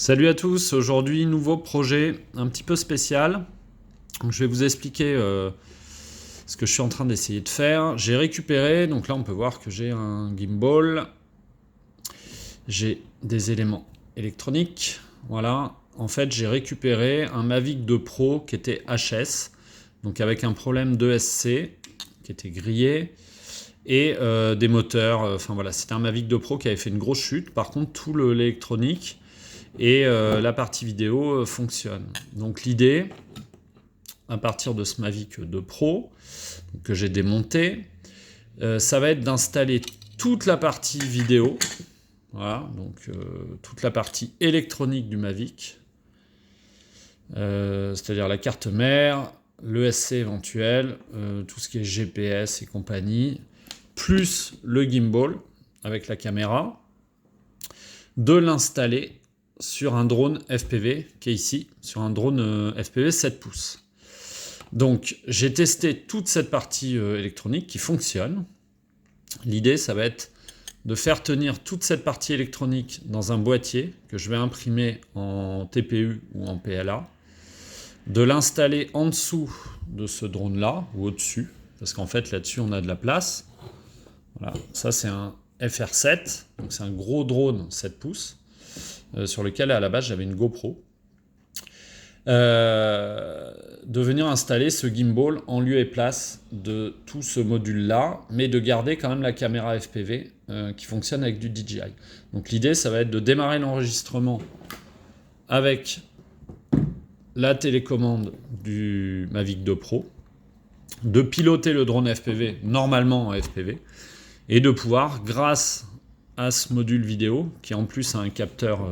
Salut à tous, aujourd'hui nouveau projet un petit peu spécial. Donc, je vais vous expliquer ce que je suis en train d'essayer de faire. J'ai récupéré, donc là on peut voir que j'ai un gimbal, j'ai des éléments électroniques, voilà. En fait j'ai récupéré un Mavic 2 Pro qui était HS, donc avec un problème d'ESC qui était grillé, et des moteurs, enfin voilà, c'était un Mavic 2 Pro qui avait fait une grosse chute. Par contre tout l'électronique et la partie vidéo fonctionne. Donc l'idée, à partir de ce Mavic 2 Pro que j'ai démonté, ça va être d'installer toute la partie vidéo, voilà, donc toute la partie électronique du Mavic, c'est-à-dire la carte mère, l'ESC éventuel, tout ce qui est GPS et compagnie, plus le gimbal avec la caméra, de l'installer sur un drone FPV qui est ici, sur un drone FPV 7 pouces. Donc j'ai testé toute cette partie électronique qui fonctionne. L'idée, ça va être de faire tenir toute cette partie électronique dans un boîtier que je vais imprimer en TPU ou en PLA, de l'installer en dessous de ce drone-là, ou au-dessus, parce qu'en fait là-dessus on a de la place. Voilà. Ça c'est un FR7, donc c'est un gros drone 7 pouces, sur lequel à la base j'avais une GoPro. De venir installer ce gimbal en lieu et place de tout ce module-là, mais de garder quand même la caméra FPV qui fonctionne avec du DJI. Donc l'idée, ça va être de démarrer l'enregistrement avec la télécommande du Mavic 2 Pro, de piloter le drone FPV normalement en FPV, et de pouvoir, grâce à ce module vidéo, qui en plus a un capteur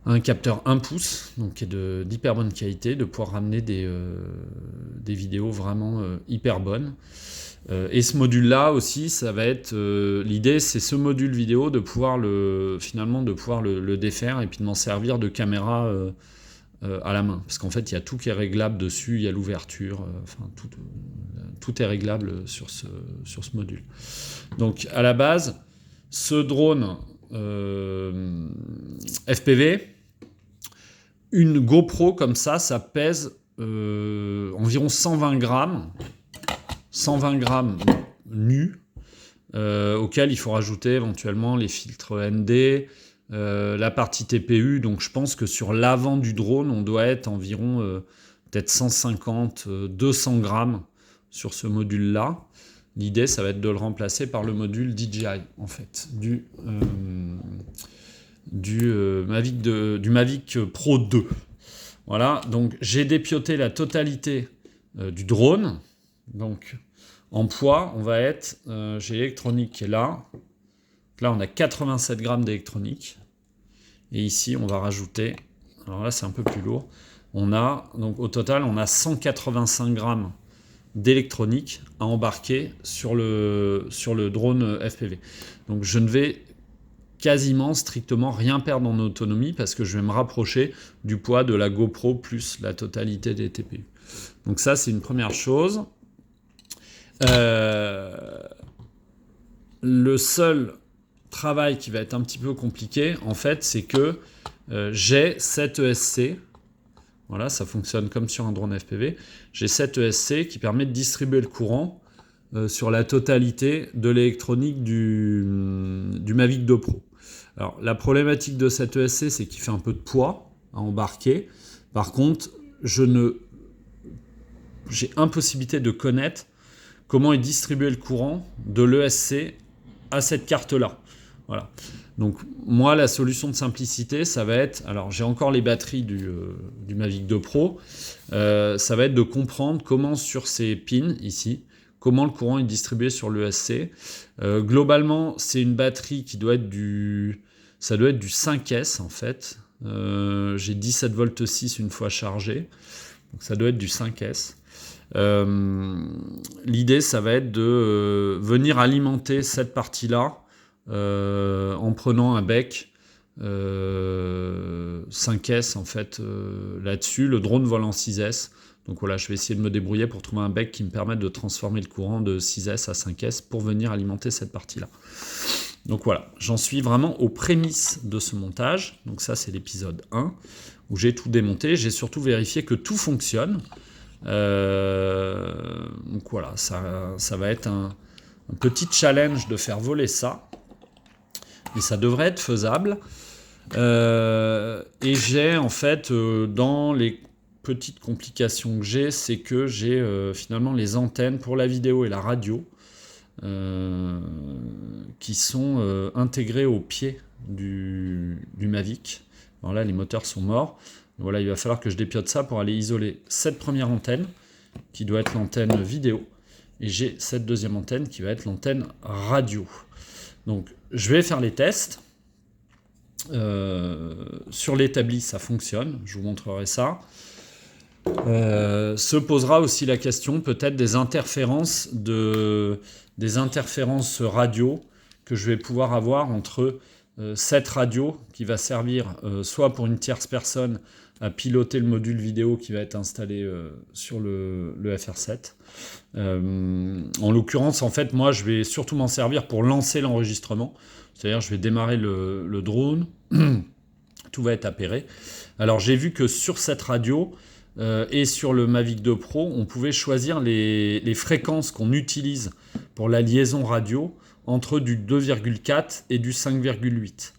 1 pouce, donc qui est d'hyper bonne qualité, de pouvoir ramener des vidéos vraiment hyper bonnes. Et ce module-là aussi, ça va être l'idée, c'est ce module vidéo de pouvoir le défaire et puis de m'en servir de caméra à la main, parce qu'en fait il y a tout qui est réglable dessus, il y a l'ouverture, enfin tout est réglable sur ce module. Donc à la base, ce drone FPV, une GoPro comme ça pèse environ 120 grammes nus, auquel il faut rajouter éventuellement les filtres ND, la partie TPU. Donc je pense que sur l'avant du drone, on doit être environ peut-être 150-200 grammes sur ce module-là. L'idée, ça va être de le remplacer par le module DJI, en fait, du Mavic Pro 2. Voilà, donc j'ai dépioté la totalité du drone. Donc en poids, on va être, j'ai l'électronique qui est là. Là, on a 87 grammes d'électronique. Et ici, on va rajouter, alors là, c'est un peu plus lourd. Donc au total, on a 185 grammes d'électronique à embarquer sur le drone FPV. Donc je ne vais quasiment strictement rien perdre en autonomie parce que je vais me rapprocher du poids de la GoPro plus la totalité des TPU. Donc ça, c'est une première chose. Le seul travail qui va être un petit peu compliqué, en fait, c'est que j'ai cette ESC. Voilà, ça fonctionne comme sur un drone FPV. J'ai cette ESC qui permet de distribuer le courant sur la totalité de l'électronique du Mavic 2 Pro. Alors, la problématique de cette ESC, c'est qu'il fait un peu de poids à embarquer. Par contre, j'ai impossibilité de connaître comment est distribué le courant de l'ESC à cette carte-là. Voilà. Donc moi, la solution de simplicité, ça va être, alors j'ai encore les batteries du Mavic 2 Pro, ça va être de comprendre comment sur ces pins ici, comment le courant est distribué sur l'ESC. Globalement, c'est une batterie qui doit être ça doit être du 5S en fait. J'ai 17 volts 6 une fois chargé, donc ça doit être du 5S. L'idée, ça va être de venir alimenter cette partie-là en prenant un bec 5S en fait là-dessus. Le drone vole en 6S. Donc voilà, je vais essayer de me débrouiller pour trouver un bec qui me permette de transformer le courant de 6S à 5S pour venir alimenter cette partie-là. Donc voilà, j'en suis vraiment aux prémices de ce montage. Donc ça, c'est l'épisode 1, où j'ai tout démonté. J'ai surtout vérifié que tout fonctionne. Donc voilà, ça va être un petit challenge de faire voler ça. Et ça devrait être faisable. Et j'ai en fait, dans les petites complications que j'ai, c'est que j'ai finalement les antennes pour la vidéo et la radio qui sont intégrées au pied du Mavic. Alors là, les moteurs sont morts. Voilà, il va falloir que je dépiote ça pour aller isoler cette première antenne, qui doit être l'antenne vidéo, et j'ai cette deuxième antenne qui va être l'antenne radio. Donc, je vais faire les tests. Sur l'établi, ça fonctionne, je vous montrerai ça. Se posera aussi la question peut-être des interférences radio que je vais pouvoir avoir entre cette radio qui va servir soit pour une tierce personne à piloter le module vidéo qui va être installé sur le FR7. En l'occurrence, en fait, moi, je vais surtout m'en servir pour lancer l'enregistrement. C'est-à-dire, je vais démarrer le drone, tout va être appairé. Alors, j'ai vu que sur cette radio et sur le Mavic 2 Pro, on pouvait choisir les fréquences qu'on utilise pour la liaison radio entre du 2,4 et du 5,8.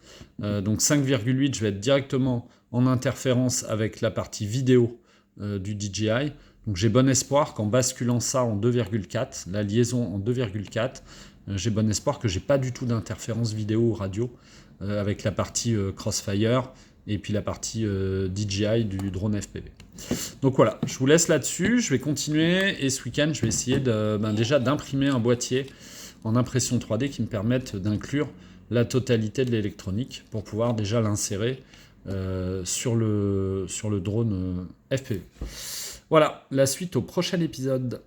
Donc 5,8, je vais être directement en interférence avec la partie vidéo du DJI. Donc j'ai bon espoir qu'en basculant ça en 2,4, la liaison en 2,4, j'ai bon espoir que j'ai pas du tout d'interférence vidéo ou radio avec la partie Crossfire et puis la partie DJI du drone FPV. Donc voilà, je vous laisse là-dessus, je vais continuer et ce week-end je vais essayer déjà d'imprimer un boîtier en impression 3D qui me permette d'inclure la totalité de l'électronique pour pouvoir déjà l'insérer sur le drone FPV. Voilà, la suite au prochain épisode.